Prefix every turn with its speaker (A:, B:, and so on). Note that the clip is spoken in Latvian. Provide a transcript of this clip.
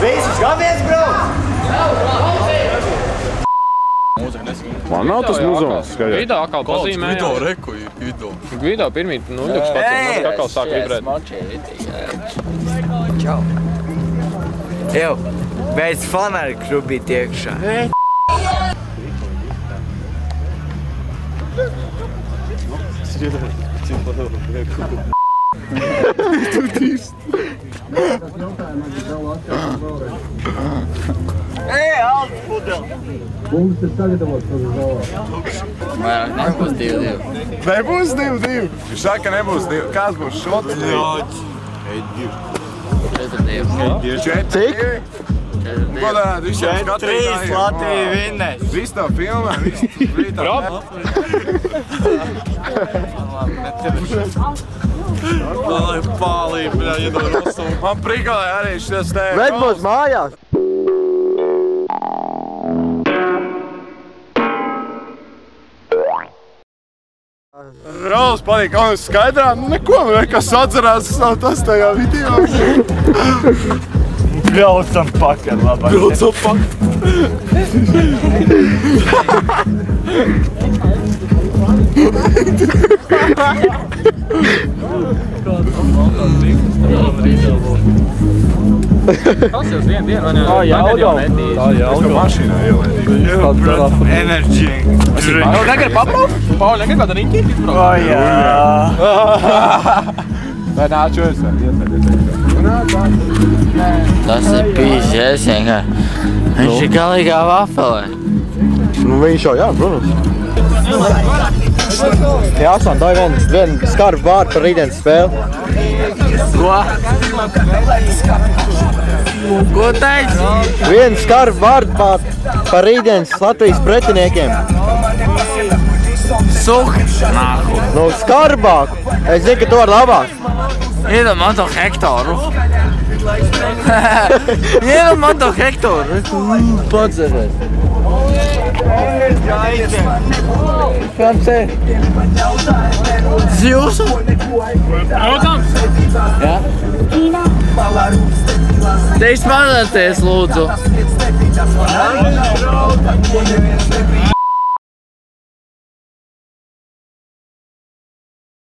A: Visus gavies brauc!
B: Man nav tas muzons skaļāk.
C: Gvido atkal pazīmējās.
D: Gvido reku ir Gvido.
C: Gvido pirmīt nuļuks pacīm, man atkal sāk vibrēt.
A: Čau. Ew, beidz fanāri krubīt iekšā. Alts pudeli!
E: Bungas ir sagatavots par zālā.
A: Vairāk nebūs 2-2.
B: Nebūs 2-2. Viņš saka, ka nebūs 2. Kāds būs šots?
A: 4-2.
B: Cik? Godāt, visiem
A: 4-3 Latvija vinnēs.
B: Viss tā filmē, viss rītā.
D: Lai pālī, bļā, iedod rosu.
B: Man prikalē arī šis te...
E: Redbos mājās!
B: Rauls palika, un skaidrā, neko, kas atcerās, nav tas tajā video.
A: Braucam pakaļ labāk.
B: Braucam pakaļ.
C: Tas jau vien dienu, man jau
B: Tā jaudo. Mašīnā ielēdīja.
A: Energy.
C: Pauli negrib pabraukt? Pauli negrib kāda riņķī izbraukt?
A: O, jā.
B: Vai nāču es?
A: Tas ir pīsies, vienkārši. Viņš ir galīgā vafelē.
E: Nu viņš jau, jā, protams. Jāsman, tā ir viena skarba vārda par rītdienas spēli.
A: Ko? Ko teici?
E: Viena skarba vārda par rītdienas Latvijas pretiniekiem.
A: Suhts. Nāku.
E: Nu, skarbāk. Es zinu, ka tu vari labāk.
A: Iedod man to hektāru. Iedod man to hektāru. Padzerēt. Kāds ir? Tas jūsu?
C: Protams!
A: Jā? Te izmanāties, lūdzu.